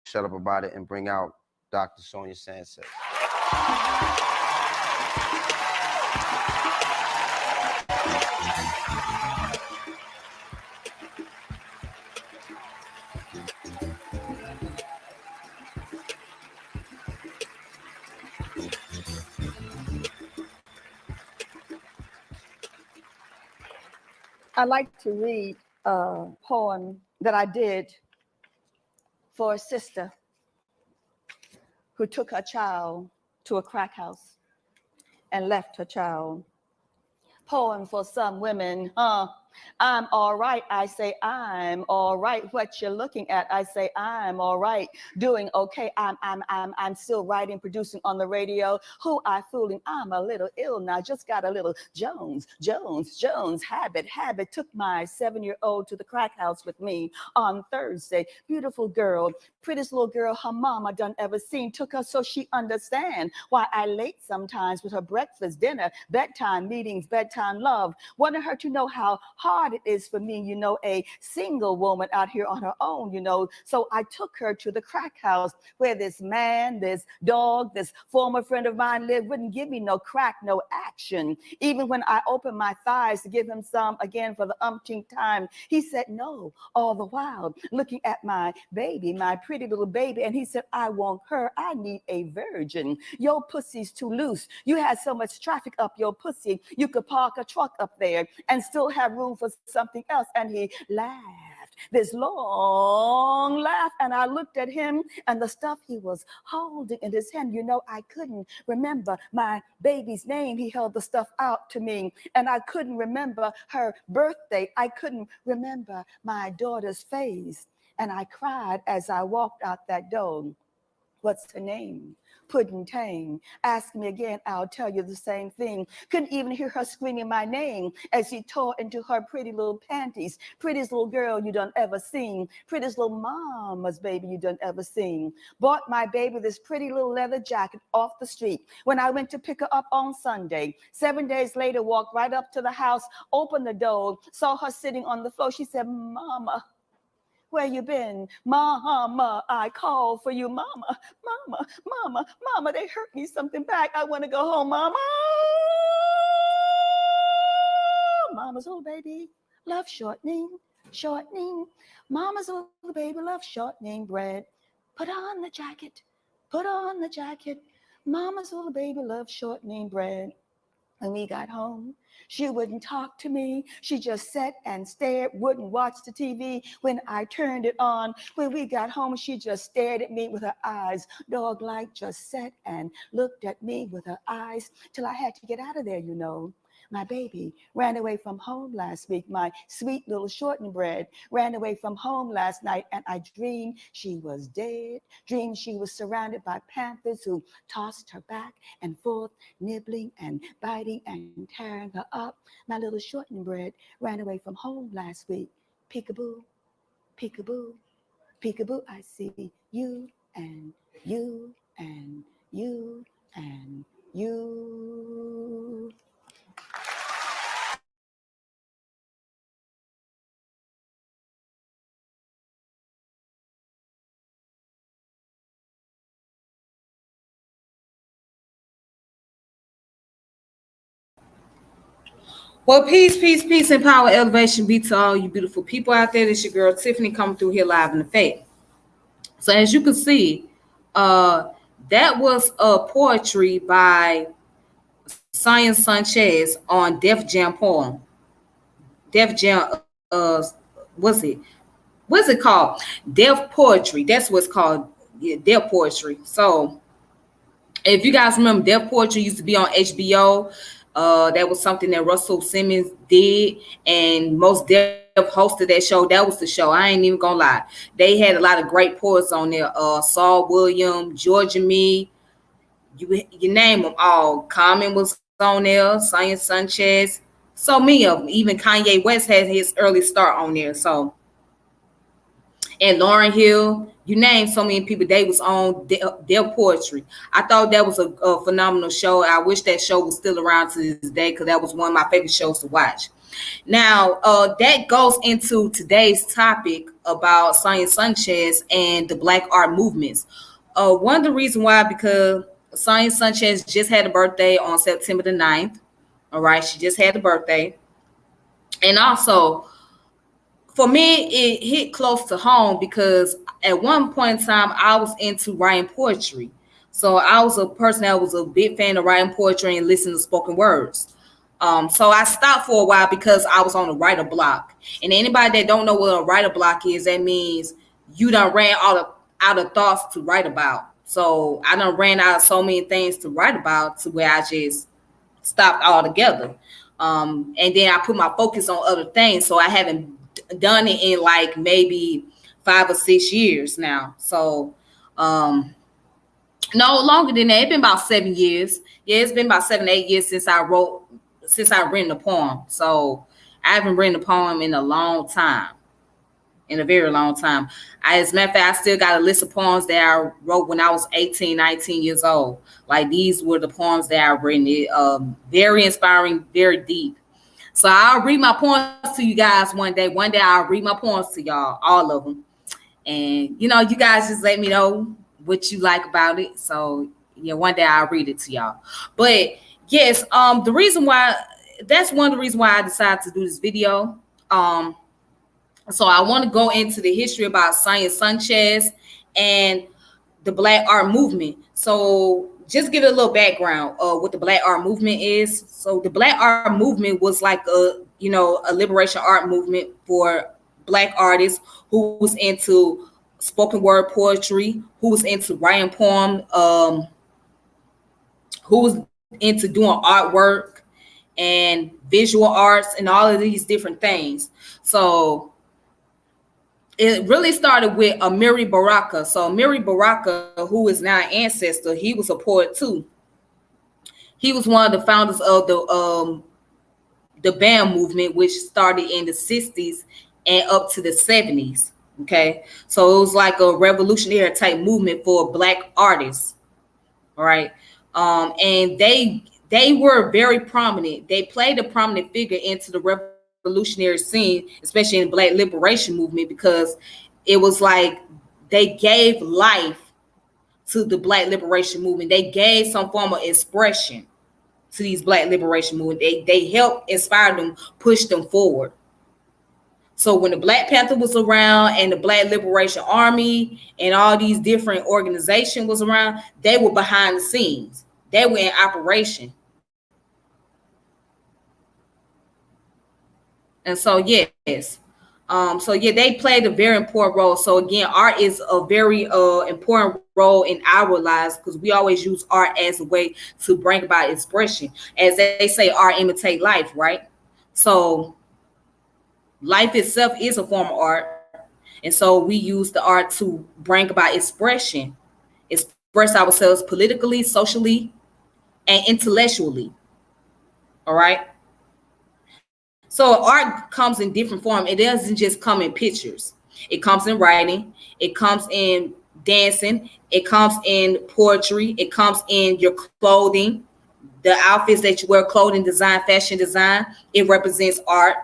shut up about it and bring out Dr. Sonia Sanchez. I like to read a poem that I did for a sister who took her child to a crack house and left her child. Poem for some women, I'm all right. I say, I'm all right. What you're looking at, I say, I'm all right. Doing okay. I'm still writing, producing on the radio. Who I fooling? I'm a little ill now. Just got a little Jones habit. Took my 7-year-old to the crack house with me on Thursday. Beautiful girl, prettiest little girl her mama done ever seen. Took her so she understand why I late sometimes with her breakfast, dinner, bedtime meetings, bedtime love. Wanted her to know how hard it is for me, a single woman out here on her own, So I took her to the crack house where this man, this dog, this former friend of mine lived, wouldn't give me no crack, no action. Even when I opened my thighs to give him some again for the umpteenth time, he said no, all the while looking at my baby, my pretty little baby. And he said, I want her. I need a virgin. Your pussy's too loose. You had so much traffic up your pussy. You could park a truck up there and still have room for something else. And he laughed, this long laugh. And I looked at him and the stuff he was holding in his hand, I couldn't remember my baby's name. He held the stuff out to me and I couldn't remember her birthday. I couldn't remember my daughter's face. And I cried as I walked out that door. What's her name? Puddin' Tang. Ask me again, I'll tell you the same thing. Couldn't even hear her screaming my name as she tore into her pretty little panties. Prettiest little girl you done ever seen. Prettiest little mama's baby you done ever seen. Bought my baby this pretty little leather jacket off the street when I went to pick her up on Sunday. 7 days later, walked right up to the house, opened the door, saw her sitting on the floor. She said, Mama, where you been? Mama, I called for you. Mama, they hurt me something back. I want to go home, Mama. Mama's little baby love shortening. Mama's little baby love shortening bread. Put on the jacket. Mama's little baby love shortening bread. When we got home, she wouldn't talk to me. She just sat and stared, wouldn't watch the TV when I turned it on. When we got home, she just stared at me with her eyes, dog-like, just sat and looked at me with her eyes till I had to get out of there, My baby ran away from home last week. My sweet little shortenbread ran away from home last night, and I dreamed she was dead. Dreamed she was surrounded by panthers who tossed her back and forth, nibbling and biting and tearing her up. My little shortenbread ran away from home last week. Peekaboo, peekaboo, peekaboo. I see you and you and you and you. Well, peace, and power, elevation be to all you beautiful people out there. This your girl Tiffany coming through here live in effect. So as you can see, that was a poetry by Sonia Sanchez on Def Jam poem. Def Jam, what's it called? Def poetry. That's what's called. Yeah, Def poetry. So if you guys remember, Def poetry used to be on HBO. That was something that Russell Simmons did, and Most Def hosted that show. That was the show. I ain't even gonna lie. They had a lot of great poets on there. Saul Williams, Georgia Me, you name them all. Common was on there. Sonia Sanchez. So many of them. Even Kanye West had his early start on there. So, and Lauryn Hill, you name so many people, they was on their poetry. I thought that was a phenomenal show. I wish that show was still around to this day because that was one of my favorite shows to watch. Now, that goes into today's topic about Sonia Sanchez and the Black art movements. One of the reasons why, because Sonia Sanchez just had a birthday on September the 9th. All right, she just had the birthday. And also, for me, it hit close to home because at one point in time, I was into writing poetry. So I was a person that was a big fan of writing poetry and listening to spoken words. So I stopped for a while because I was on a writer block. And anybody that don't know what a writer block is, that means you done ran out of thoughts to write about. So I done ran out of so many things to write about to where I just stopped altogether. And then I put my focus on other things. So I haven't done it in like maybe 5 or 6 years now. So no longer than that. It's been about 7 years. Yeah, it's been about 7, 8 years since I've written a poem. So I haven't written a poem in a long time. In a very long time. As a matter of fact, I still got a list of poems that I wrote when I was 18, 19 years old. Like these were the poems that I've written. Very inspiring, very deep. So I'll read my poems to you guys one day. One day I'll read my poems to y'all, all of them. And, you know, you guys just let me know what you like about it. So, yeah, one day I'll read it to y'all. But, yes, the reason why, that's one of the reasons why I decided to do this video. So I want to go into the history about Sonia Sanchez and the Black art movement. So just give it a little background of what the Black art movement is. So the Black art movement was like a liberation art movement for Black artists who was into spoken word poetry, who was into writing poem, who was into doing artwork and visual arts and all of these different things. So it really started with Amiri Baraka. So Amiri Baraka, who is now an ancestor, he was a poet too. He was one of the founders of the B.A.M movement, which started in the 60s and up to the 70s. Okay, so it was like a revolutionary type movement for Black artists. All right, and they were very prominent. They played a prominent figure into the revolutionary scene, especially in the Black liberation movement, because it was like they gave life to the Black liberation movement. They gave some form of expression to these Black liberation movement. They helped inspire them, push them forward. So when the Black Panther was around and the Black Liberation Army and all these different organizations was around, they were behind the scenes. They were in operation. And so, yes. They played a very important role. So again, art is a very important role in our lives because we always use art as a way to bring about expression. As they say, art imitate life, right? So life itself is a form of art. And so we use the art to bring about expression, express ourselves politically, socially, and intellectually. All right. So art comes in different forms. It doesn't just come in pictures. It comes in writing. It comes in dancing. It comes in poetry. It comes in your clothing, the outfits that you wear, clothing design, fashion design. It represents art.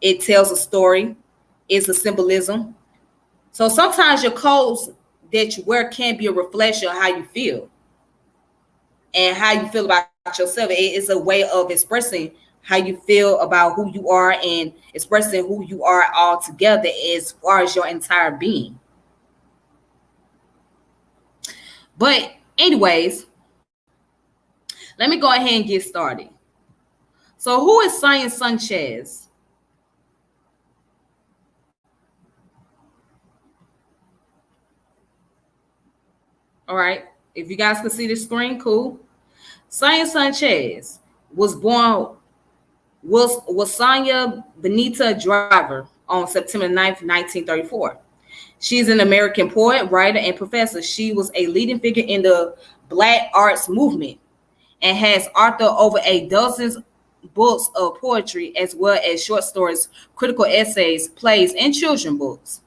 It tells a story. It's a symbolism. So sometimes your clothes that you wear can be a reflection of how you feel and how you feel about yourself. It is a way of expressing how you feel about who you are and expressing who you are all together as far as your entire being. But anyways, let me go ahead and get started. So who is Sonia Sanchez? All right, if you guys can see the screen, cool. Sonia Sanchez was Sonia Benita Driver on September 9th, 1934. She's an American poet, writer, and professor. She was a leading figure in the Black arts movement and has authored over a dozen books of poetry, as well as short stories, critical essays, plays, and children's books.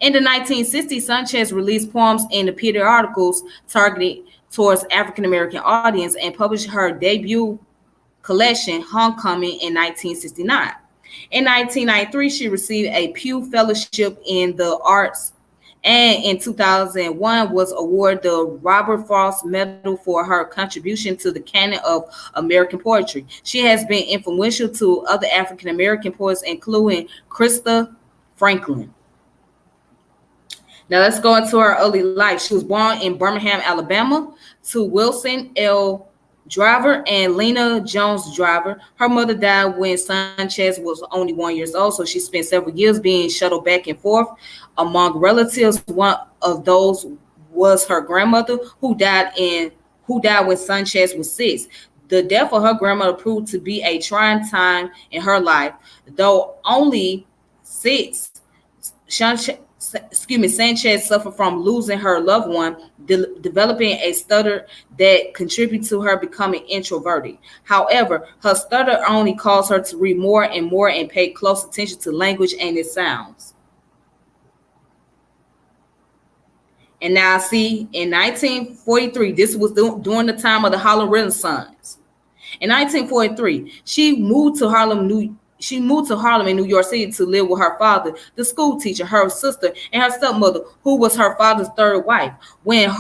In the 1960s, Sanchez released poems in the periodicals targeted towards African-American audience and published her debut collection, Homecoming, in 1969. In 1993, she received a Pew Fellowship in the Arts, and in 2001 was awarded the Robert Frost Medal for her contribution to the canon of American poetry. She has been influential to other African American poets, including Krista Franklin. Now let's go into her early life. She was born in Birmingham, Alabama, to Wilson L. Driver and Lena Jones Driver. Her mother died when Sanchez was only 1 year old, so she spent several years being shuttled back and forth among relatives. One of those was her grandmother, who died when Sanchez was 6. The death of her grandmother proved to be a trying time in her life, though only 6. Sanchez suffered from losing her loved one, developing a stutter that contributed to her becoming introverted. However, her stutter only caused her to read more and more and pay close attention to language and its sounds. And now see, in 1943, this was during the time of the Harlem Renaissance. In 1943, she moved to Harlem in New York City to live with her father, the school teacher, her sister, and her stepmother, who was her father's third wife. When in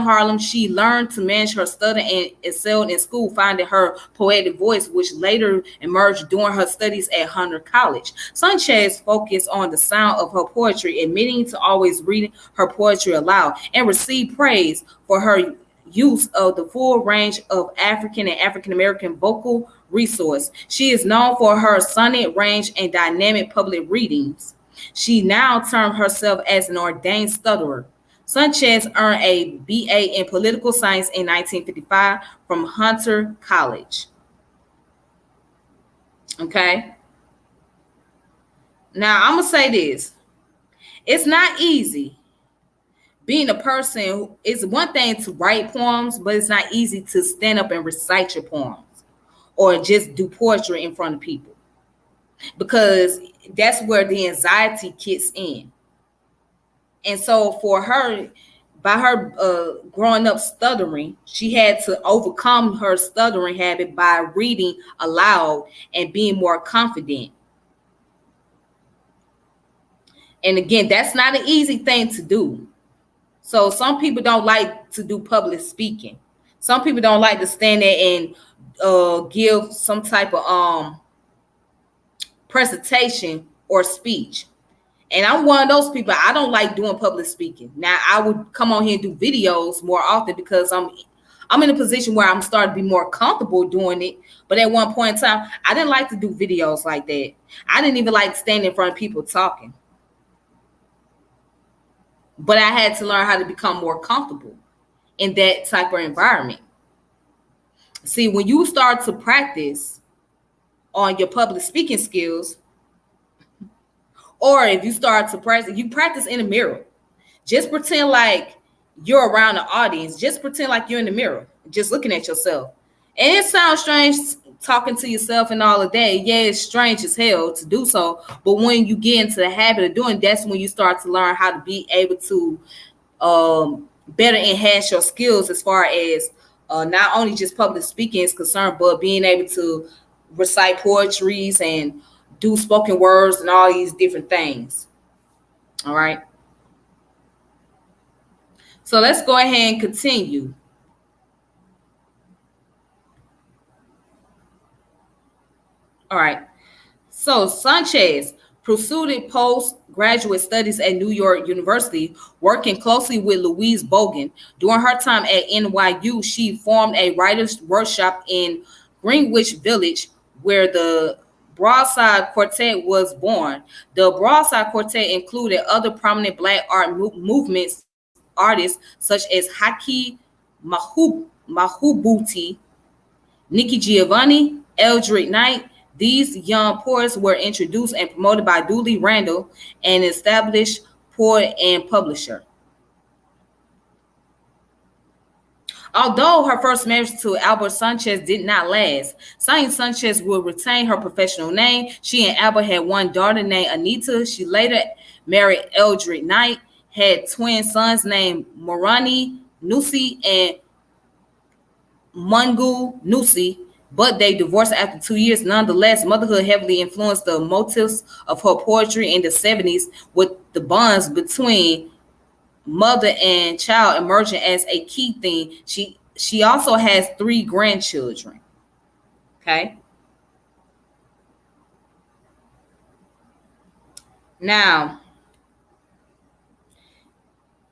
Harlem, she learned to manage her stutter and excelled in school, finding her poetic voice, which later emerged during her studies at Hunter College. Sanchez focused on the sound of her poetry, admitting to always reading her poetry aloud, and received praise for her use of the full range of African and African American vocal resource. She is known for her sonnet range and dynamic public readings. She now termed herself as an ordained stutterer. Sanchez earned a B.A. in political science in 1955 from Hunter College. Okay. Now I'm gonna say this: it's not easy. Being a person, it's one thing to write poems, but it's not easy to stand up and recite your poems or just do poetry in front of people, because that's where the anxiety kicks in. And so for her, by her growing up stuttering, she had to overcome her stuttering habit by reading aloud and being more confident. And again, that's not an easy thing to do. So some people don't like to do public speaking. Some people don't like to stand there and give some type of presentation or speech. And I'm one of those people. I don't like doing public speaking. Now, I would come on here and do videos more often because I'm in a position where I'm starting to be more comfortable doing it. But at one point in time, I didn't like to do videos like that. I didn't even like standing in front of people talking. But I had to learn how to become more comfortable in that type of environment. See, when you start to practice on your public speaking skills, or if you start to practice, you practice in the mirror. Just pretend like you're around the audience. Just pretend like you're in the mirror, just looking at yourself. And it sounds strange talking to yourself and all of that. Yeah, it's strange as hell to do so. But when you get into the habit of doing, that's when you start to learn how to be able to better enhance your skills as far as not only just public speaking is concerned, but being able to recite poetries and do spoken words and all these different things. All right. So let's go ahead and continue. All right. So Sanchez pursued postgraduate studies at New York University, working closely with Louise Bogan. During her time at NYU, she formed a writers' workshop in Greenwich Village, where the Broadside Quartet was born. The Broadside Quartet included other prominent Black art movements artists such as Haki Mahubuti, Nikki Giovanni, Eldred Knight. These young poets were introduced and promoted by Dooley Randall, an established poet and publisher. Although her first marriage to Albert Sanchez did not last, Sonia Sanchez would retain her professional name. She and Albert had one daughter named Anita. She later married Eldred Knight, had twin sons named Morani Nusi and Mungu Nusi, but they divorced after 2 years. Nonetheless, motherhood heavily influenced the motifs of her poetry in the 70s, with the bonds between mother and child emerging as a key theme. She also has 3 grandchildren. Okay. Now,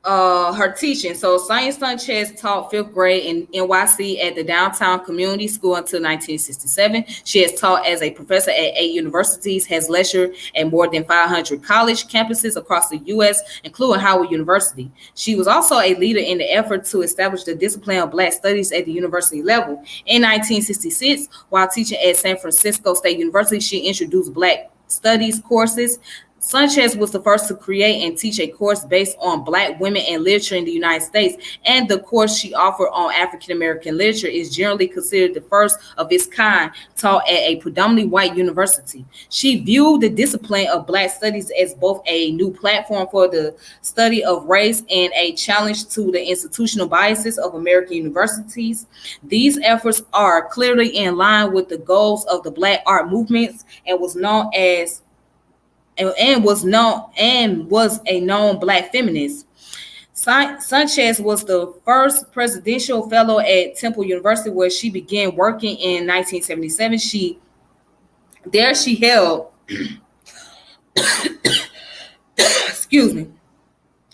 her teaching. So Sonia Sanchez taught 5th grade in NYC at the Downtown Community School until 1967. She has taught as a professor at 8 universities, has lectured at more than 500 college campuses across the U.S., including Howard University. She was also a leader in the effort to establish the discipline of Black studies at the university level. In 1966, while teaching at San Francisco State University, she introduced Black studies courses. Sanchez was the first to create and teach a course based on Black women and literature in the United States, and the course she offered on African American literature is generally considered the first of its kind taught at a predominantly white university. She viewed the discipline of Black studies as both a new platform for the study of race and a challenge to the institutional biases of American universities. These efforts are clearly in line with the goals of the Black art movements and was a known Black feminist. Sanchez was the first presidential fellow at Temple University, where she began working in 1977. She held excuse me.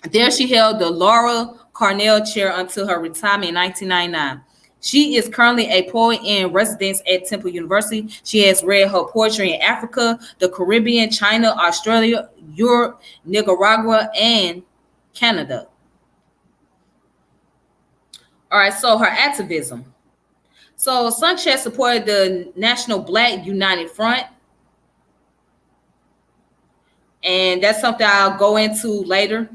There she held the Laura Carnell Chair until her retirement in 1999. She is currently a poet in residence at Temple University. She has read her poetry in Africa, the Caribbean, China, Australia, Europe, Nicaragua, and Canada. All right, so her activism. So Sanchez supported the National Black United Front, and that's something I'll go into later,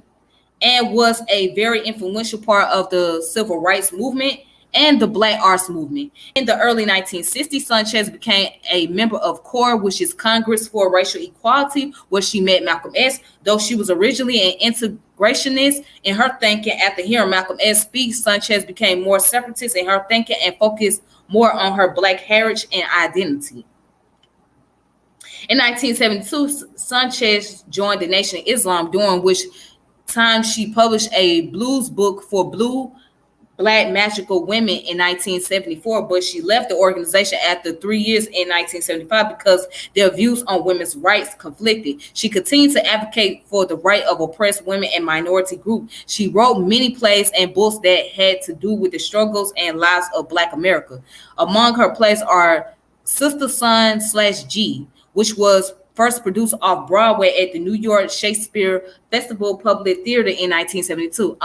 and was a very influential part of the civil rights movement and the Black arts movement. In the early 1960s, Sanchez became a member of CORE, which is Congress for Racial Equality, where she met Malcolm X. Though she was originally an integrationist in her thinking, after hearing Malcolm X speak, Sanchez became more separatist in her thinking and focused more on her Black heritage and identity. In 1972, Sanchez joined the Nation of Islam, during which time she published a blues book for Blue Black Magical Women in 1974, but she left the organization after 3 years in 1975 because their views on women's rights conflicted. She continued to advocate for the right of oppressed women and minority groups. She wrote many plays and books that had to do with the struggles and lives of Black America. Among her plays are Sister Son /G, which was first produced off Broadway at the New York Shakespeare Festival Public Theater in 1972.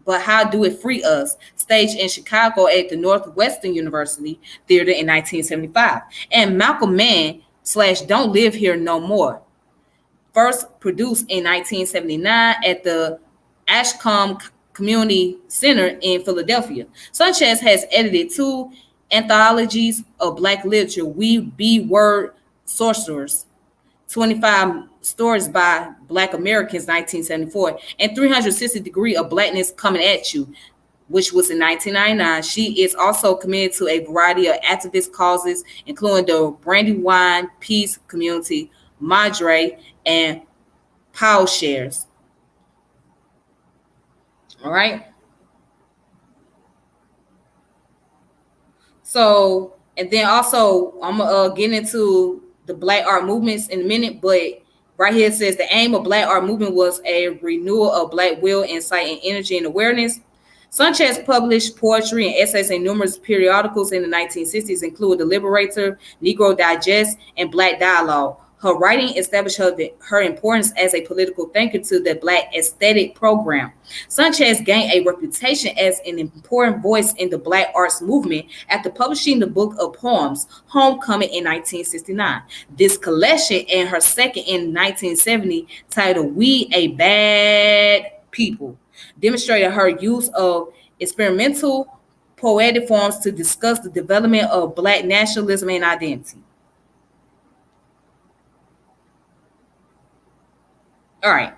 But How Do It Free Us, staged in Chicago at the Northwestern University Theater in 1975. And Malcolm Man /Don't Live Here No More, first produced in 1979 at the Ashcombe Community Center in Philadelphia. Sanchez has edited 2 anthologies of Black literature, We Be Word Sorcerers, 25 Stories by Black Americans, 1974, and 360 Degrees of Blackness Coming at You, which was in 1999. She is also committed to a variety of activist causes, including the Brandywine Peace Community, Madre, and Plowshares. All right. So, and then also, I'm going to get into the Black art movements in a minute, but right here it says the aim of Black art movement was a renewal of Black will, insight, and energy and awareness. Sanchez published poetry and essays in numerous periodicals in the 1960s, including The Liberator, Negro Digest, and Black Dialogue. Her writing established her importance as a political thinker to the Black aesthetic program. Sanchez gained a reputation as an important voice in the Black arts movement after publishing the book of poems, Homecoming, in 1969. This collection and her second in 1970, titled We a Bad People, demonstrated her use of experimental poetic forms to discuss the development of Black nationalism and identity. All right.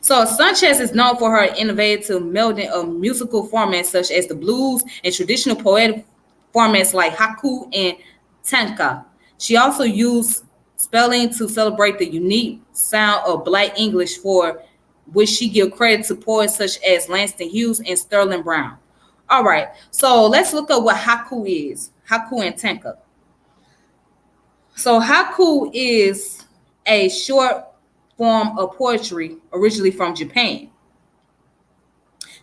So Sanchez is known for her innovative melding of musical formats such as the blues and traditional poetic formats like haiku and tanka. She also used spelling to celebrate the unique sound of Black English, for which she gives credit to poets such as Langston Hughes and Sterling Brown. All right, so let's look up what haiku is. Haiku and tanka. So haiku is a short form of poetry originally from Japan.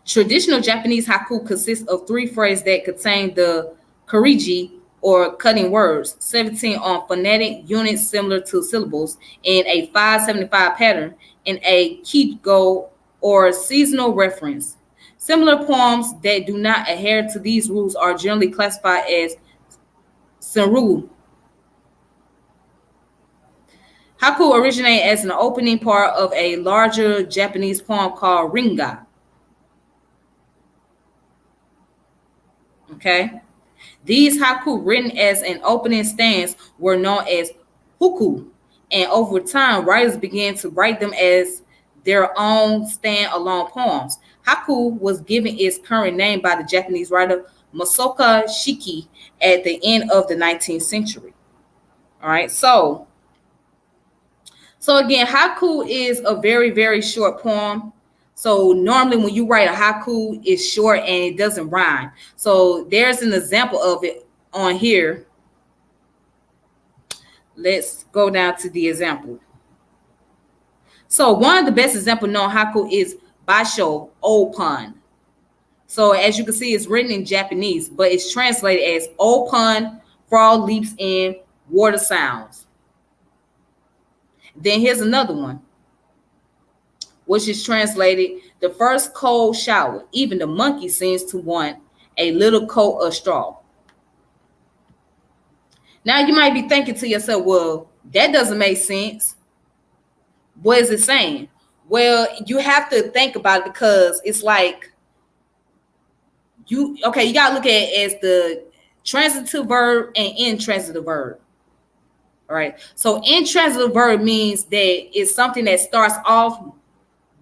Traditional Japanese haiku consists of 3 phrases that contain the kirigi or cutting words, 17 on phonetic units similar to syllables, in a 575 pattern, and a kigo or seasonal reference. Similar poems that do not adhere to these rules are generally classified as senryu. Haiku originated as an opening part of a larger Japanese poem called ringa. Okay. These haiku, written as an opening stanza, were known as huku, and over time, writers began to write them as their own stand-alone poems. Haiku was given its current name by the Japanese writer Masaoka Shiki at the end of the 19th century. All right, so again, haiku is a very, very short poem. So normally when you write a haiku, it's short and it doesn't rhyme. So there's an example of it on here. Let's go down to the example. So one of the best examples known haiku is Basho Opun. So as you can see, it's written in Japanese, but it's translated as Opun, frog leaps in, water sounds. Then here's another one, which is translated, the first cold shower, even the monkey seems to want a little coat of straw. Now you might be thinking to yourself, well, that doesn't make sense. What is it saying? Well, you have to think about it, because it's like you gotta look at it as the transitive verb and intransitive verb. All right. So intransitive verb means that it's something that starts off,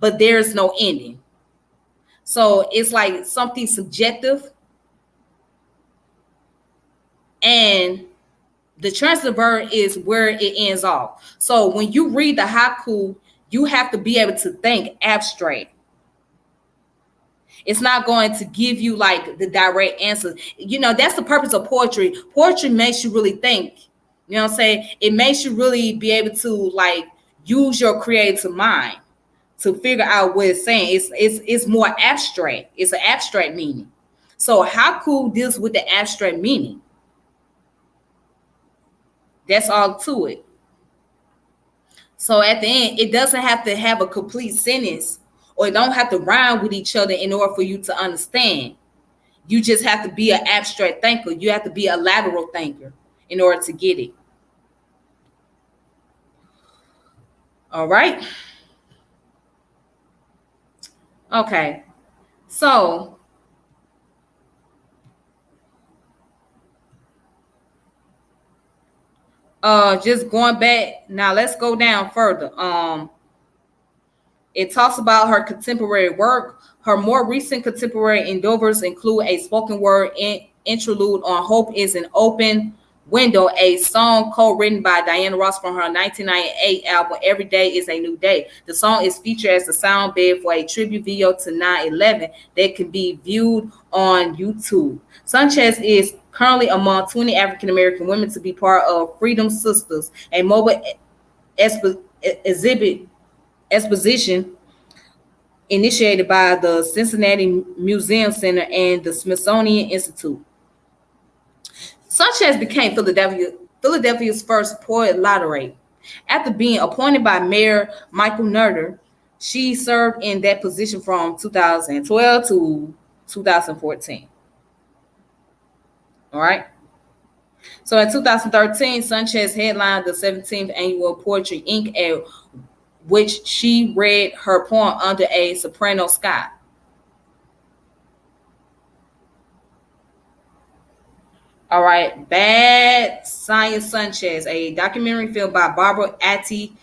but there's no ending. So it's like something subjective. And the transitive verb is where it ends off. So when you read the haiku, you have to be able to think abstract. It's not going to give you like the direct answer. You know, that's the purpose of poetry. Poetry makes you really think. You know what I'm saying? It makes you really be able to like use your creative mind to figure out what it's saying. It's more abstract. It's an abstract meaning. So haiku deals with the abstract meaning. That's all to it. So at the end, it doesn't have to have a complete sentence, or it don't have to rhyme with each other in order for you to understand. You just have to be an abstract thinker. You have to be a lateral thinker in order to get it. All right. Okay. So just going back now, let's go down further. It talks about her contemporary work. Her more recent contemporary endeavors include a spoken word interlude on Hope is an Open Window, a song co-written by Diana Ross from her 1998 album Every Day is a New Day. The song is featured as the sound bed for a tribute video to 9/11 that can be viewed on YouTube. Sanchez is currently among 20 African-American women to be part of Freedom Sisters, a mobile exposition initiated by the Cincinnati Museum Center and the Smithsonian Institute. Sanchez became Philadelphia's first poet laureate. After being appointed by Mayor Michael Nutter, she served in that position from 2012 to 2014. All right. So in 2013, Sanchez headlined the 17th annual Poetry Inc., at which she read her poem Under a Soprano Sky. All right, Bad Sonia Sanchez, a documentary film by Barbara Atty,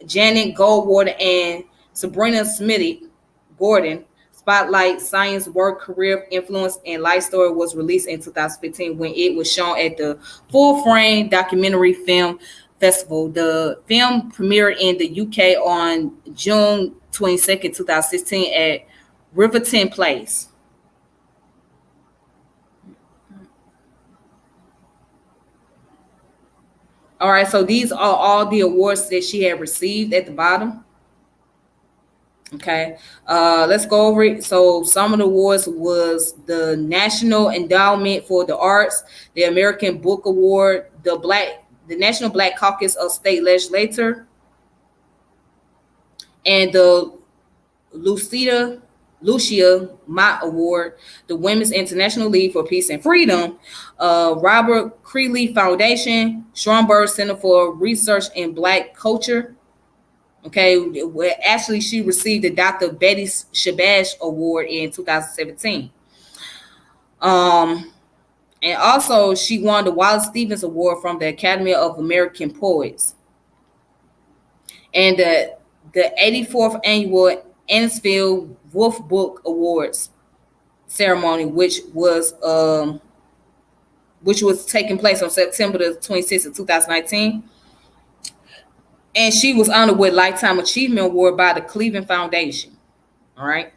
Janet Goldwater, and Sabrina Smitty Gordon, Spotlight, Science, Work, Career, Influence, and Life Story was released in 2015 when it was shown at the Full Frame Documentary Film Festival. The film premiered in the UK on June 22nd, 2016 at Riverton Place. All right, so these are all the awards that she had received at the bottom. Okay, let's go over it. So some of the awards was the National Endowment for the Arts, the American Book Award, the National Black Caucus of State Legislature, and the Lucia Mott Award, the Women's International League for Peace and Freedom, Robert Creeley Foundation, Schomburg Center for Research in Black Culture. Okay, well, actually, she received the Dr. Betty Shabash Award in 2017. And also, she won the Wallace Stevens Award from the Academy of American Poets. And the 84th Annual Annisfield Wolf Book Awards ceremony, which was taking place on September the 26th of 2019. And she was honored with Lifetime Achievement Award by the Cleveland Foundation. All right.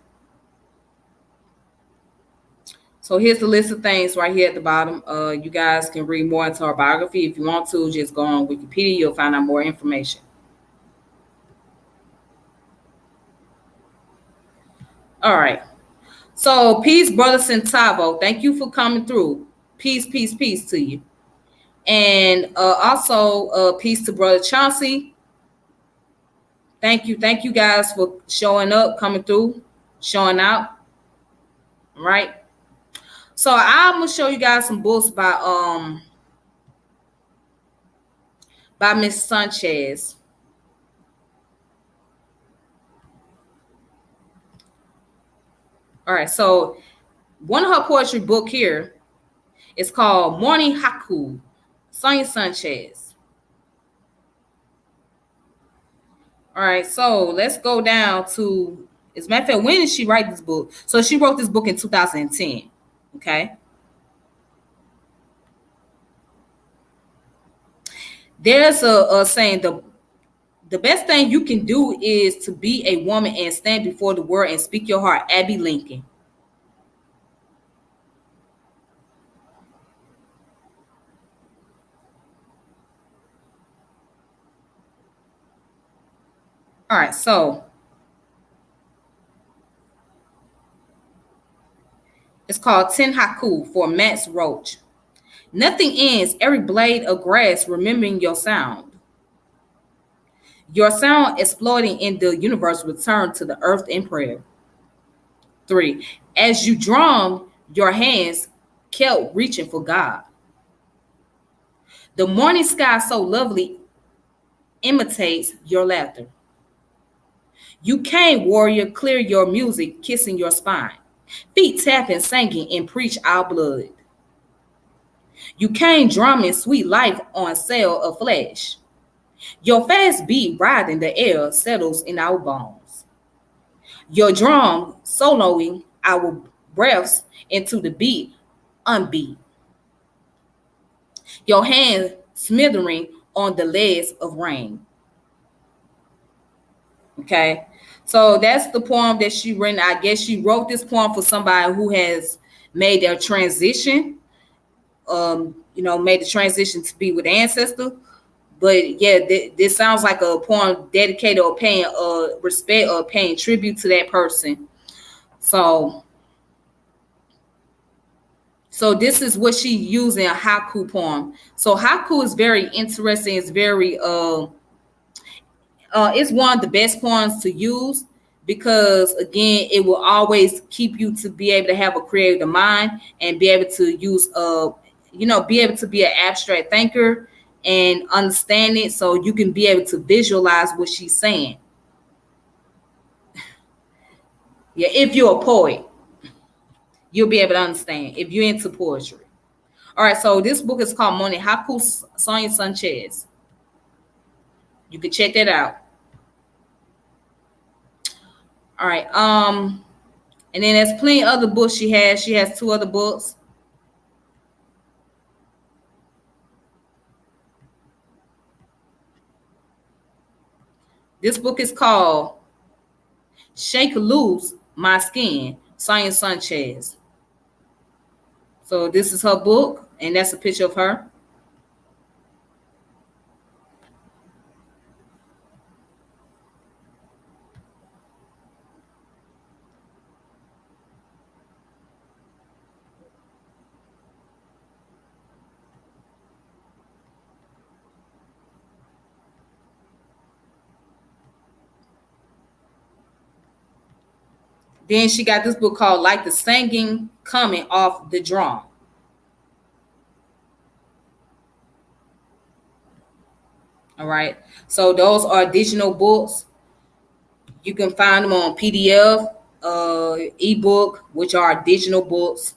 So here's the list of things right here at the bottom. You guys can read more into her biography. If you want to, just go on Wikipedia. You'll find out more information. All right. So peace, Brother Centavo. Thank you for coming through. Peace, peace, peace to you. And also peace to Brother Chauncey. Thank you guys for showing up, coming through, showing out. All right. So I'm gonna show you guys some books by Miss Sanchez. All right, so one of her poetry book here is called Morning Haiku, Sonia Sanchez. All right, so let's go down to, as a matter of fact, when did she write this book? So she wrote this book in 2010, okay? There's a saying, the best thing you can do is to be a woman and stand before the world and speak your heart. Abby Lincoln. All right, so it's called 10 Haiku for Max Roach. Nothing ends, every blade of grass remembering your sound. Your sound exploding in the universe return to the earth in prayer. 3, as you drum, your hands kept reaching for God. The morning sky so lovely imitates your laughter. You came, warrior, clear your music, kissing your spine. Feet tapping, singing, and preach our blood. You came drumming sweet life on sail of flesh. Your fast beat riding the air settles in our bones. Your drum soloing our breaths into the beat unbeat. Your hand smithering on the legs of rain. Okay, so that's the poem that she written. I guess she wrote this poem for somebody who has made their transition, made the transition to be with the ancestor. But yeah, this sounds like a poem dedicated or paying respect or paying tribute to that person. So this is what she used in a haiku poem. So haiku is very interesting. It's very it's one of the best poems to use because, again, it will always keep you to be able to have a creative mind and be able to use, be able to be an abstract thinker and understand it so you can be able to visualize what she's saying. Yeah, if you're a poet, you'll be able to understand if you're into poetry. All right, so this book is called Morning Haiku, Sonia Sanchez. You can check that out. All right. And then there's plenty of other books she has. She has 2 other books. This book is called Shake Loose My Skin, Sonia Sanchez. So this is her book, and that's a picture of her. Then she got this book called Like the Singing Coming Off the Drum. All right. So those are digital books. You can find them on PDF, ebook, which are digital books.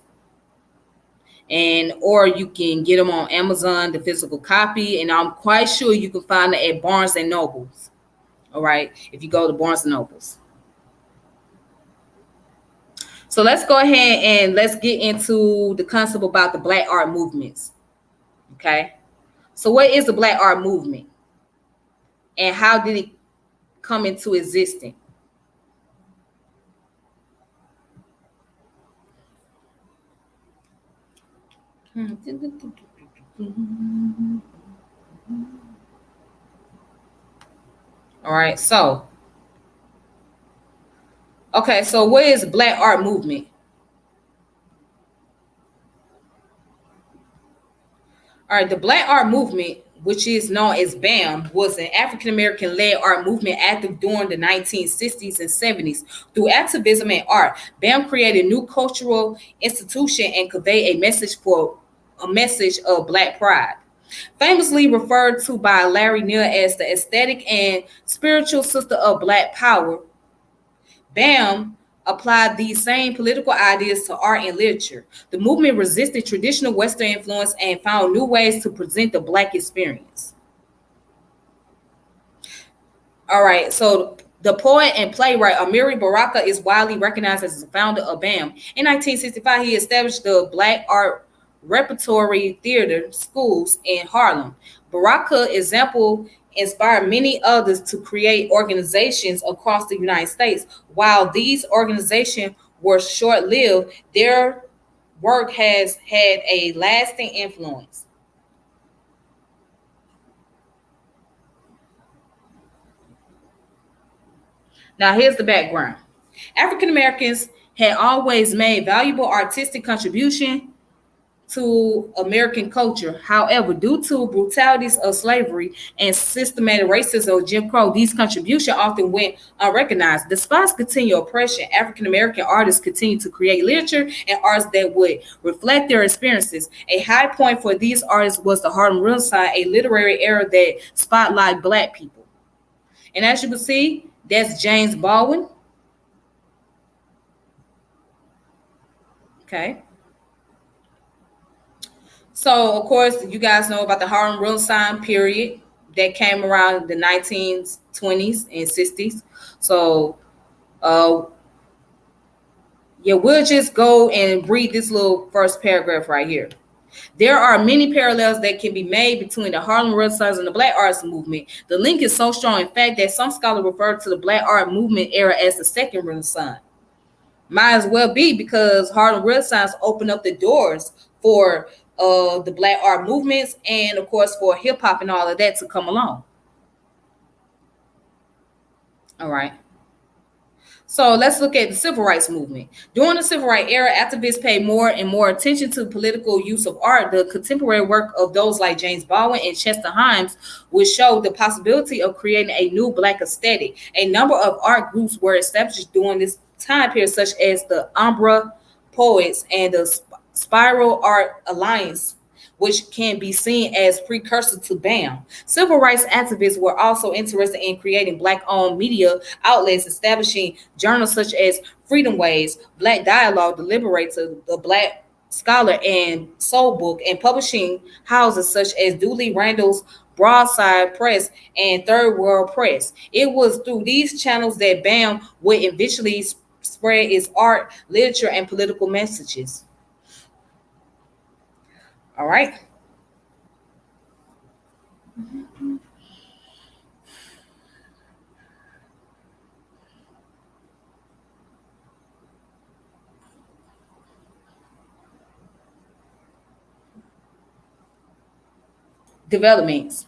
And or you can get them on Amazon, the physical copy. And I'm quite sure you can find it at Barnes and Nobles. All right. If you go to Barnes and Nobles. So let's go ahead and let's get into the concept about the Black art movements. Okay. So what is the Black art movement? And how did it come into existence? All right. So what is Black art movement? All right, the Black art movement, which is known as B.A.M, was an African-American led art movement active during the 1960s and 70s. Through activism and art, B.A.M created a new cultural institution and conveyed a message of Black pride. Famously referred to by Larry Neal as the aesthetic and spiritual sister of Black power, B.A.M applied these same political ideas to art and literature. The movement resisted traditional Western influence and found new ways to present the Black experience. All right, so the poet and playwright Amiri Baraka is widely recognized as the founder of B.A.M. In 1965, he established the Black Art Repertory Theater schools in Harlem. Baraka's example inspired many others to create organizations across the United States. While these organizations were short-lived, their work has had a lasting influence. Now, here's the background. African Americans had always made valuable artistic contribution to American culture. However, due to brutalities of slavery and systematic racism of Jim Crow, these contributions often went unrecognized. Despite continued oppression, African American artists continued to create literature and arts that would reflect their experiences. A high point for these artists was the Harlem Renaissance, a literary era that spotlighted Black people. And as you can see, that's James Baldwin. Okay. So, of course, you guys know about the Harlem Renaissance period that came around the 1920s and 60s. So, we'll just go and read this little first paragraph right here. There are many parallels that can be made between the Harlem Renaissance and the Black arts movement. The link is so strong, in fact, that some scholars refer to the Black art movement era as the second Renaissance. Might as well be, because Harlem Renaissance opened up the doors for the Black art movements and, of course, for hip hop and all of that to come along. All right. So let's look at the civil rights movement. During the civil rights era, activists paid more and more attention to political use of art. The contemporary work of those like James Baldwin and Chester Himes would show the possibility of creating a new Black aesthetic. A number of art groups were established during this time period, such as the Umbra Poets and the Spiral Art Alliance, which can be seen as precursor to B.A.M. Civil rights activists were also interested in creating Black-owned media outlets, establishing journals such as Freedom Waves, Black Dialogue, The Liberator, The Black Scholar, and Soul Book, and publishing houses such as Dooley Randall's broadside press, and third world press. It was through these channels that B.A.M would eventually spread its art, literature, and political messages. All right. Developments.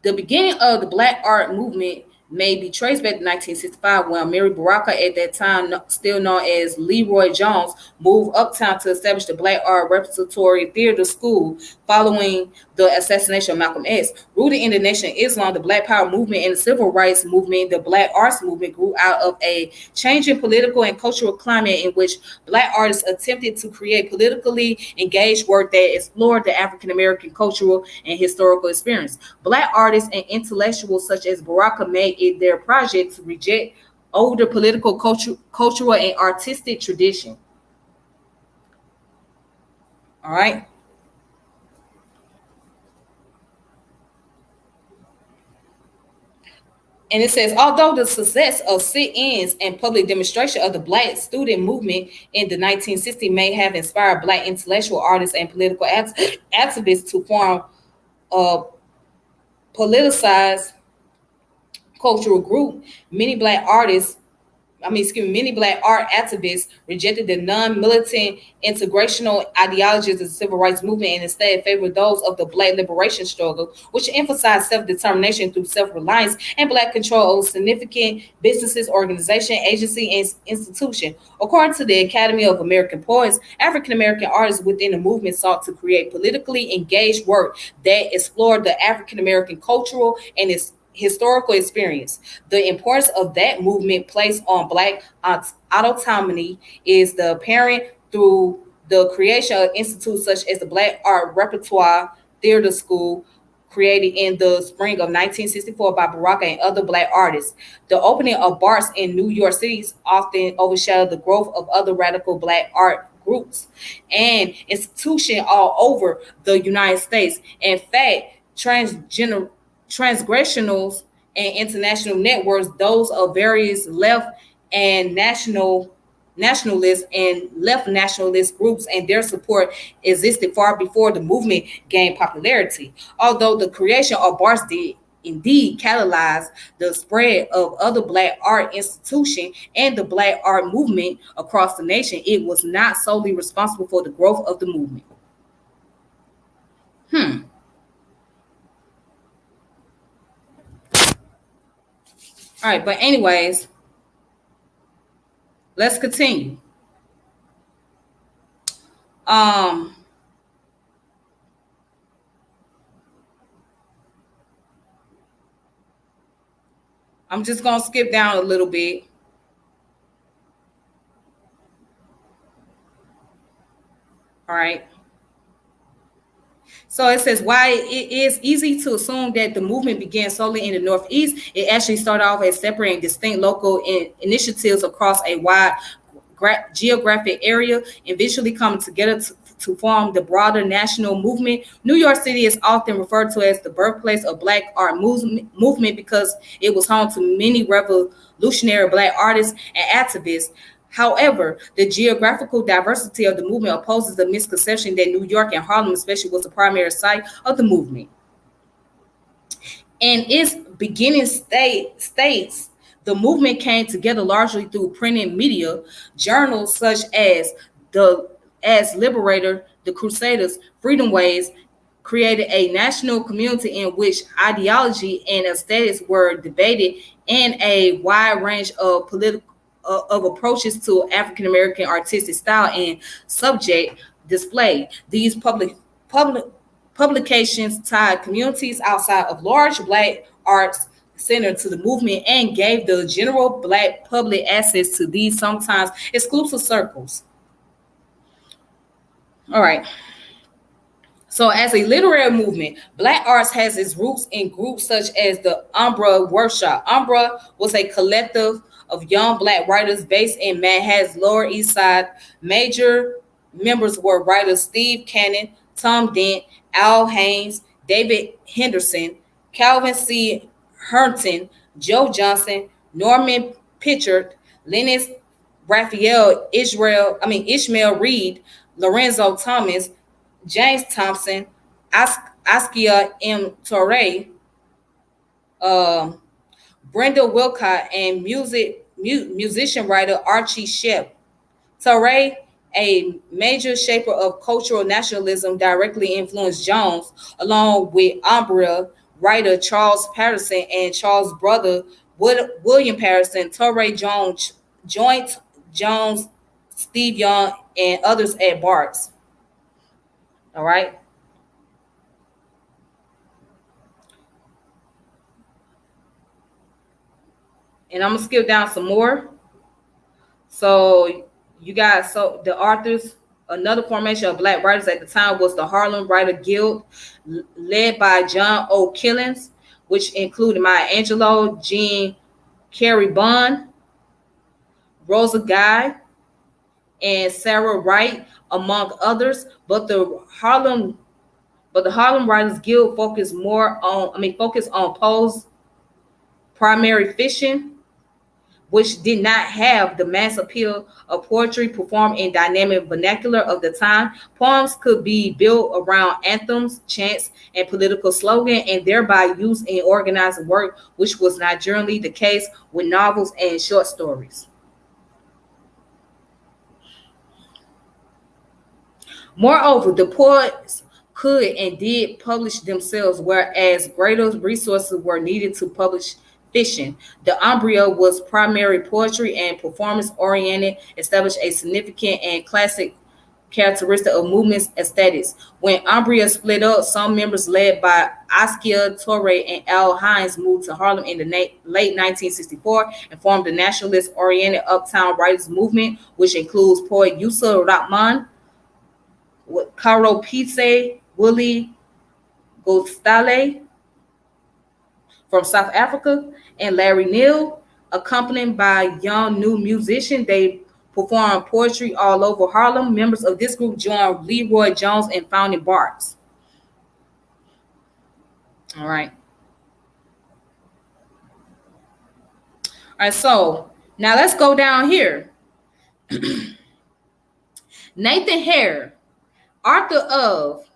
The beginning of the Black art movement may be traced back to 1965 when Amiri Baraka, at that time still known as Leroy Jones, moved uptown to establish the Black Art Repertory Theater School following the assassination of Malcolm X. Rooted in the Nation of Islam, the Black Power movement, and the Civil Rights movement, the Black Arts movement grew out of a changing political and cultural climate in which Black artists attempted to create politically engaged work that explored the African American cultural and historical experience. Black artists and intellectuals such as Baraka made it their project to reject older political, cultural, and artistic tradition. All right. And it says, although the success of sit-ins and public demonstration of the Black student movement in the 1960s may have inspired Black intellectual artists and political activists to form a politicized cultural group, many Black art activists rejected the non-militant integrational ideologies of the civil rights movement and instead favored those of the Black liberation struggle, which emphasized self-determination through self-reliance and Black control over significant businesses, organization, agency, and institution. According to the Academy of American Poets, African-American artists within the movement sought to create politically engaged work that explored the African-American cultural and its historical experience. The importance of that movement placed on Black autonomy is the apparent through the creation of institutes such as the Black Art Repertoire Theater School, created in the spring of 1964 by Baraka and other Black artists. The opening of BARTs in New York City often overshadowed the growth of other radical Black art groups and institutions all over the United States. In fact, transgressionals and international networks, those of various left and nationalist and left nationalist groups, and their support existed far before the movement gained popularity. Although the creation of BARTs did indeed catalyze the spread of other Black art institutions and the Black art movement across the nation, it was not solely responsible for the growth of the movement. All right, but anyways, let's continue. I'm just gonna skip down a little bit. All right. So it says, why it is easy to assume that the movement began solely in the Northeast, it actually started off as separate and distinct local initiatives across a wide geographic area, eventually coming together to form the broader national movement. New York City is often referred to as the birthplace of Black art movement because it was home to many revolutionary Black artists and activists. However, the geographical diversity of the movement opposes the misconception that New York and Harlem especially was the primary site of the movement. In its beginning states, the movement came together largely through printed media, journals such as Liberator, the Crusaders, Freedom Ways, created a national community in which ideology and aesthetics were debated and a wide range of approaches to African American artistic style and subject displayed. These publications tied communities outside of large Black arts center to the movement and gave the general Black public access to these sometimes exclusive circles. All right. So as a literary movement, Black arts has its roots in groups such as the Umbra Workshop. Umbra was a collective of young Black writers based in Manhattan's Lower East Side. Major members were writers Steve Cannon, Tom Dent, Al Haynes, David Henderson, Calvin C. Herndon, Joe Johnson, Norman Pitchard, Lennox Raphael Ishmael Reed, Lorenzo Thomas, James Thompson, Askia M. Torre, Brenda Wilcott, and musician writer Archie Shepp. Torre, a major shaper of cultural nationalism, directly influenced Jones, along with Umbra writer Charles Patterson and Charles' brother William Patterson. Torre joined Jones, Steve Young, and others at Bart's. All right. And I'm gonna skip down some more. So you got the authors. Another formation of Black writers at the time was the Harlem Writer Guild, led by John O. Killings, which included Maya Angelou, Jean Carey Bond, Rosa Guy, and Sarah Wright, among others. But the Harlem Writers Guild focused on Poe's primary fiction, which did not have the mass appeal of poetry performed in dynamic vernacular of the time. Poems could be built around anthems, chants, and political slogan, and thereby used in organized work, which was not generally the case with novels and short stories. Moreover, the poets could and did publish themselves, whereas greater resources were needed to publish fiction. The Umbra was primary poetry and performance-oriented, established a significant and classic characteristic of movement's aesthetics. When Umbra split up, some members led by Askia Torre and Al Hines moved to Harlem in the late 1964 and formed the nationalist-oriented Uptown Writers Movement, which includes poet Yusuf Rahman, Caro Pise, Willie Gostale from South Africa, and Larry Neal. Accompanied by young new musicians, they performed poetry all over Harlem. Members of this group joined Leroy Jones and founded Bart's. All right. All right, so now let's go down here. Nathan Hare, author of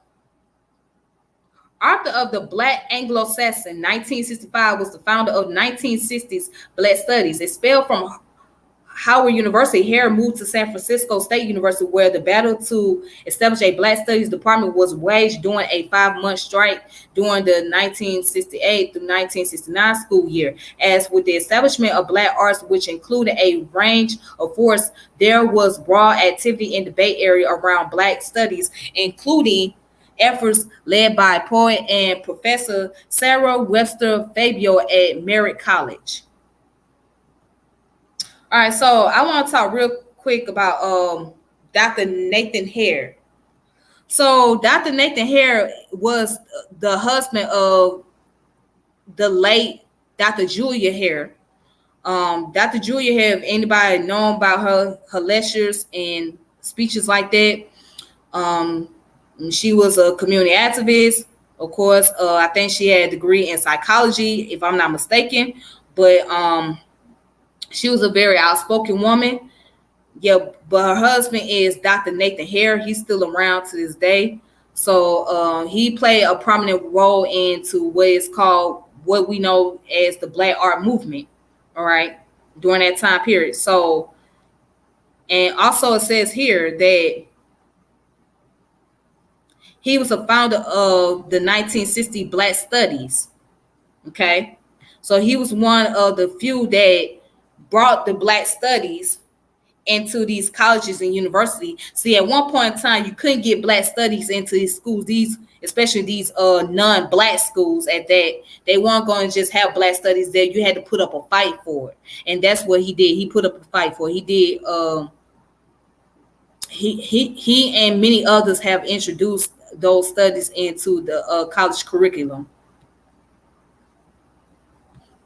the Black Anglo-Saxon, 1965, was the founder of 1960s Black Studies. Expelled from Howard University, Hare moved to San Francisco State University, where the battle to establish a Black Studies department was waged during a 5-month strike during the 1968 through 1969 school year. As with the establishment of Black arts, which included a range of force, there was broad activity in the Bay Area around Black studies, including efforts led by poet and Professor Sarah Webster Fabio at Merritt College. All right, so I want to talk real quick about Dr. Nathan Hare. So Dr. Nathan Hare was the husband of the late Dr. Julia Hare. Dr. Julia Hare, if anybody known about her lectures and speeches like that, she was a community activist. Of course, I think she had a degree in psychology, if I'm not mistaken. But she was a very outspoken woman. Yeah, but her husband is Dr. Nathan Hare. He's still around to this day. So he played a prominent role into what we know as the Black art movement, all right, during that time period. So, and also it says here that he was a founder of the 1960 Black Studies, okay? So he was one of the few that brought the Black Studies into these colleges and universities. See, at one point in time, you couldn't get Black Studies into these schools, especially these non-Black schools at that. They weren't going to just have Black Studies there. You had to put up a fight for it. And that's what he did. He put up a fight for it. He did. He and many others have introduced those studies into the college curriculum.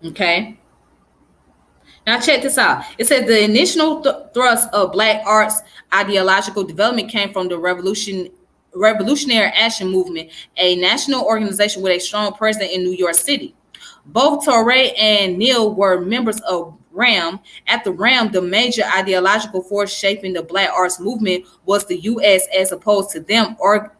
Okay. Now check this out. It says the initial thrust of Black arts ideological development came from the revolution Revolutionary Action Movement, a national organization with a strong presence in New York City. Both Torre and Neal were members of RAM. At the RAM, the major ideological force shaping the Black arts movement was the U.S. as opposed to them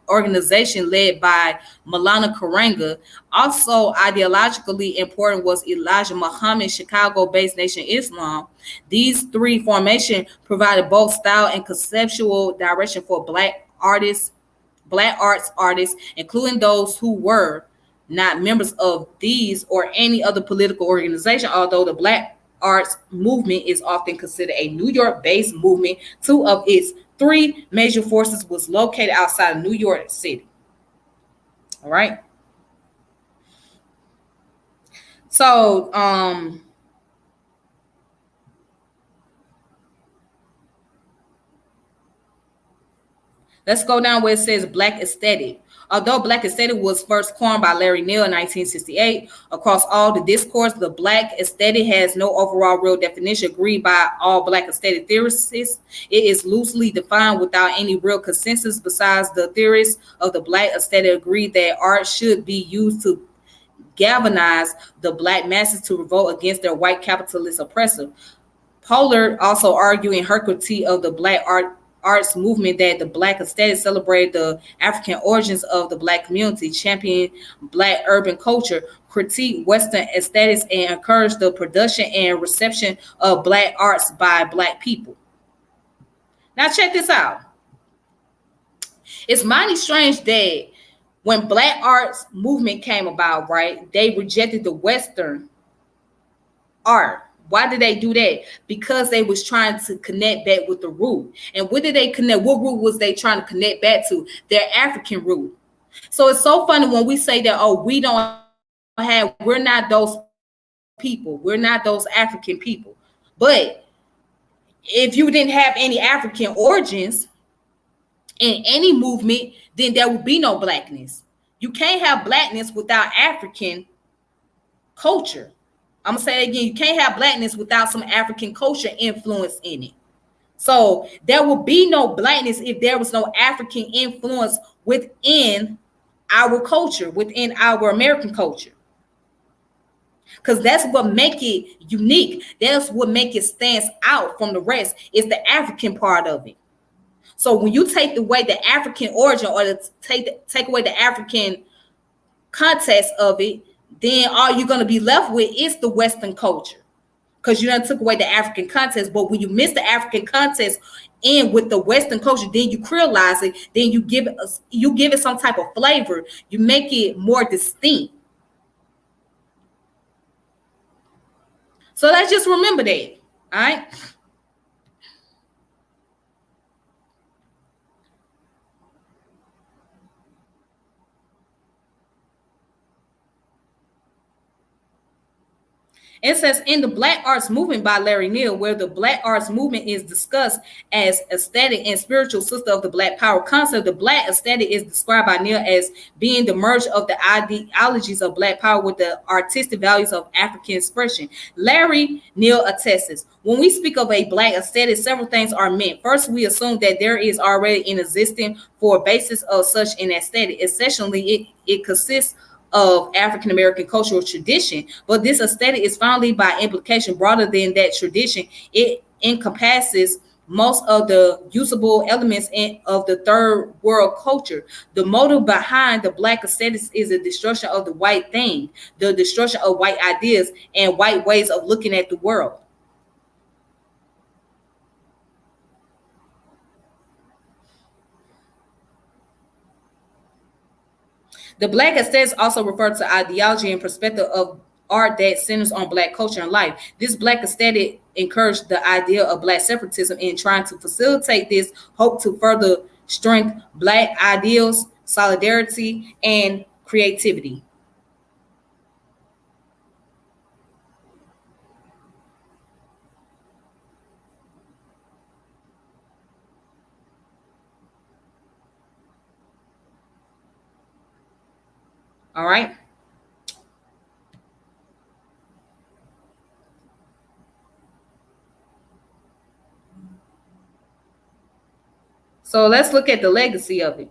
organization led by Maulana Karanga. Also ideologically important was Elijah Muhammad's Chicago-based Nation Islam. These three formations provided both style and conceptual direction for Black arts artists, including those who were not members of these or any other political organization, although the Black arts movement is often considered a New York-based movement. Two of its three major forces was located outside of New York City. All right. So, let's go down where it says Black aesthetic. Although Black aesthetic was first coined by Larry Neal in 1968, across all the discourse, the Black aesthetic has no overall real definition agreed by all Black aesthetic theorists. It is loosely defined without any real consensus. Besides, the theorists of the Black aesthetic agree that art should be used to galvanize the Black masses to revolt against their white capitalist oppressor. Pollard also argued in her critique of the Black arts movement that the Black aesthetic celebrated the African origins of the Black community, championed Black urban culture, critiqued Western aesthetics, and encouraged the production and reception of Black arts by Black people. Now check this out. It's mighty strange that when Black arts movement came about, right, they rejected the Western art. Why did they do that? Because they was trying to connect back with the root. And what did they connect? What root was they trying to connect back to? Their African root. So it's so funny when we say that, oh, we're not those people. We're not those African people. But if you didn't have any African origins in any movement, then there would be no Blackness. You can't have Blackness without African culture. I'm going to say it again. You can't have Blackness without some African culture influence in it. So there will be no Blackness if there was no African influence within our culture, within our American culture. Because that's what make it unique. That's what make it stands out from the rest, is the African part of it. So when you take away the African origin, or take away the African context of it, then all you're going to be left with is the Western culture, because you done took away the African context. But when you miss the African context in with the Western culture, then you creolize it, then you give it some type of flavor, you make it more distinct. So let's just remember that. All right. It says in the Black Arts Movement by Larry Neal, where the Black Arts Movement is discussed as aesthetic and spiritual sister of the Black Power concept, the Black aesthetic is described by Neal as being the merge of the ideologies of Black Power with the artistic values of African expression. Larry Neal attests, when we speak of a Black aesthetic, several things are meant. First, we assume that there is already an existing for a basis of such an aesthetic. Essentially, it consists of African American cultural tradition, but this aesthetic is finally by implication broader than that tradition. It encompasses most of the usable elements of the third world culture. The motive behind the Black aesthetics is the destruction of the white thing, the destruction of white ideas and white ways of looking at the world. The Black aesthetics also refer to ideology and perspective of art that centers on Black culture and life. This Black aesthetic encouraged the idea of Black separatism, in trying to facilitate this hope to further strengthen Black ideals, solidarity, and creativity. All right. So let's look at the legacy of it.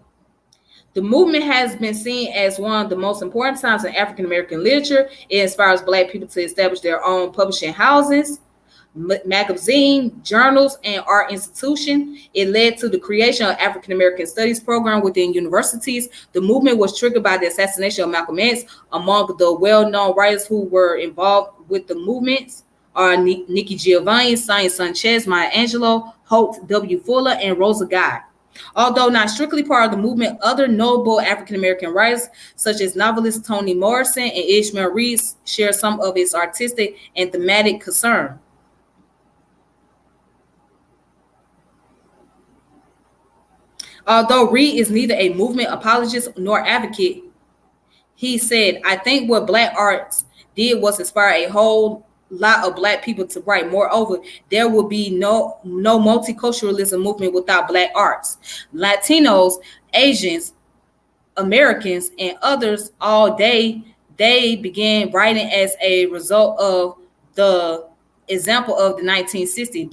The movement has been seen as one of the most important times in African American literature. It inspires Black people to establish their own publishing houses, magazine, journals, and art institution. It led to the creation of African American Studies program within universities. The movement was triggered by the assassination of Malcolm X. Among the well-known writers who were involved with the movements are Nikki Giovanni, Sonia Sanchez, Maya Angelou, Holt W. Fuller, and Rosa Guy. Although not strictly part of the movement, other notable African American writers, such as novelist Toni Morrison and Ishmael Reed, share some of its artistic and thematic concern. Although Reed is neither a movement apologist nor advocate, he said, "I think what Black arts did was inspire a whole lot of Black people to write. Moreover, there would be no multiculturalism movement without Black arts. Latinos, Asians, Americans, and others they began writing as a result of the example of the 1960s.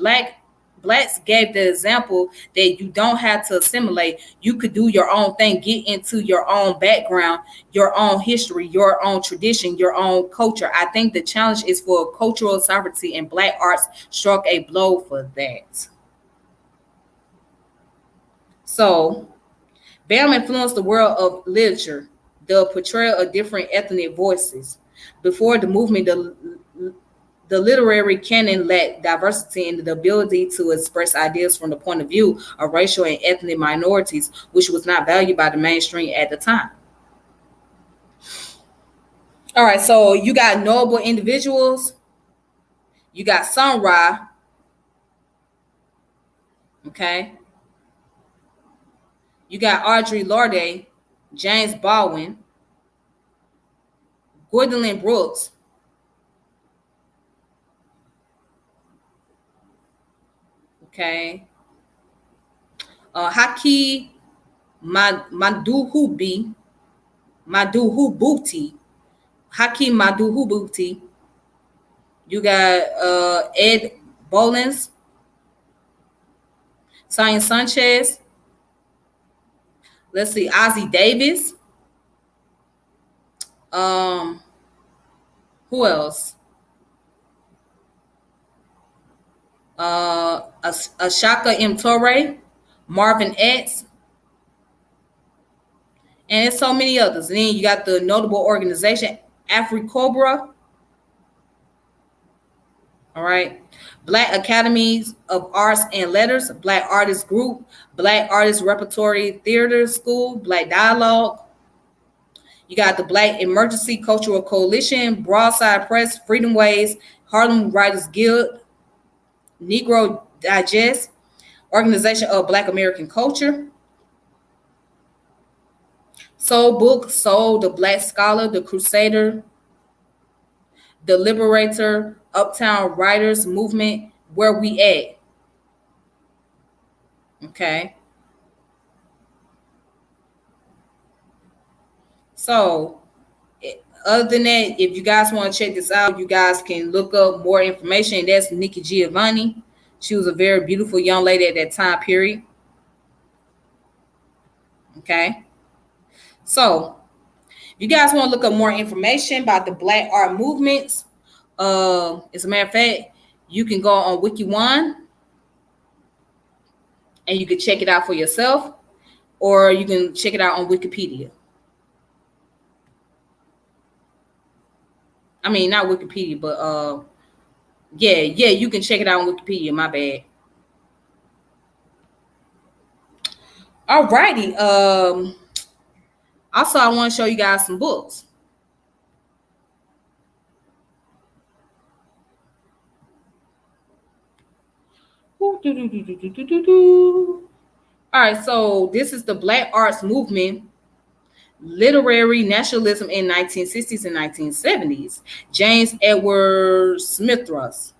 Blacks gave the example that you don't have to assimilate. You could do your own thing, get into your own background, your own history, your own tradition, your own culture. I think the challenge is for cultural sovereignty, and Black arts struck a blow for that." So, B.A.M influenced the world of literature, the portrayal of different ethnic voices. Before the movement, the literary canon lacked diversity and the ability to express ideas from the point of view of racial and ethnic minorities, which was not valued by the mainstream at the time. All right, so you got notable individuals. You got Sun Ra. Okay. You got Audre Lorde, James Baldwin, Gwendolyn Brooks, okay, Haki Maduhubuti, Hakeem Maduhubuti. You got Ed Bolins, Sonia Sanchez. Let's see, Ozzie Davis. Who else? Ashaka M. Torre, Marvin X, and so many others. And then you got the notable organization AfriCobra. All right. Black Academies of Arts and Letters, Black Artists Group, Black Artists Repertory Theater School, Black Dialogue. You got the Black Emergency Cultural Coalition, Broadside Press, Freedom Ways, Harlem Writers Guild, Negro Digest, Organization of Black American Culture, Soul Book, Soul, the Black Scholar, the Crusader, the Liberator, Uptown Writers Movement, Where We At. Okay. So, other than that, if you guys want to check this out, you guys can look up more information. That's Nikki Giovanni. She was a very beautiful young lady at that time period. Okay. So, if you guys want to look up more information about the Black art movements, as a matter of fact, you can go on WikiOne and you can check it out for yourself, or you can check it out on Wikipedia. I mean, not Wikipedia, but yeah, you can check it out on Wikipedia. My bad. All righty. Also, I want to show you guys some books. All right, so this is the Black Arts Movement, Literary Nationalism in 1960s and 1970s. James Edward Smithruss.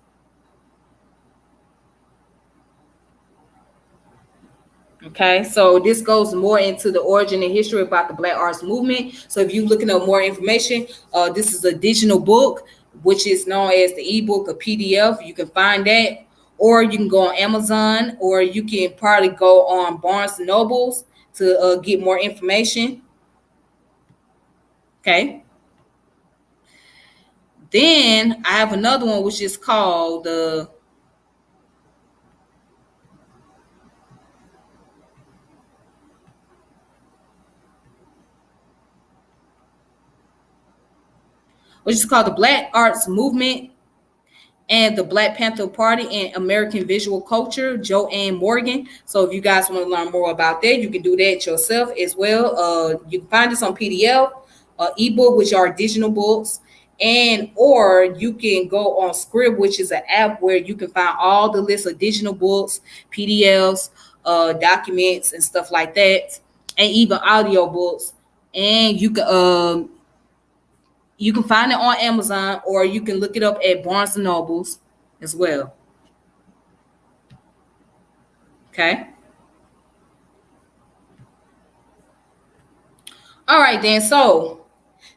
Okay, so this goes more into the origin and history about the Black Arts Movement. So if you're looking up more information, this is a digital book, which is known as the ebook or PDF. You can find that, or you can go on Amazon, or you can probably go on Barnes & Nobles to get more information. Okay. Then I have another one which is called the Black Arts Movement and the Black Panther Party and American Visual Culture, Joanne Morgan. So if you guys want to learn more about that, you can do that yourself as well. You can find this on PDF, ebook, which are digital books, and or you can go on Scribd, which is an app where you can find all the list of digital books, PDFs, documents, and stuff like that, and even audio books. And you can find it on Amazon, or you can look it up at Barnes and Nobles as well. Okay. All right, then. So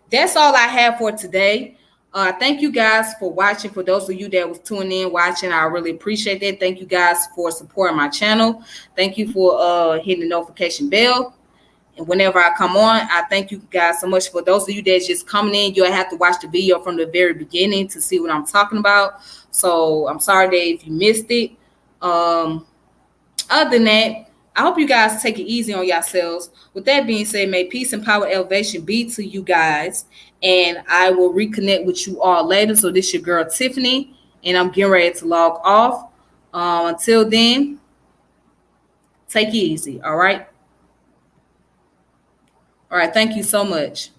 that's all I have for today. Thank you guys for watching. For those of you that was tuning in, watching, I really appreciate that. Thank you guys for supporting my channel. Thank you for hitting the notification bell. And whenever I come on, I thank you guys so much. For those of you that's just coming in, you'll have to watch the video from the very beginning to see what I'm talking about. So I'm sorry that if you missed it. Other than that, I hope you guys take it easy on yourselves. With that being said, may peace and power elevation be to you guys. And I will reconnect with you all later. So this is your girl, Tiffany, and I'm getting ready to log off. Until then, take it easy. All right. All right. Thank you so much.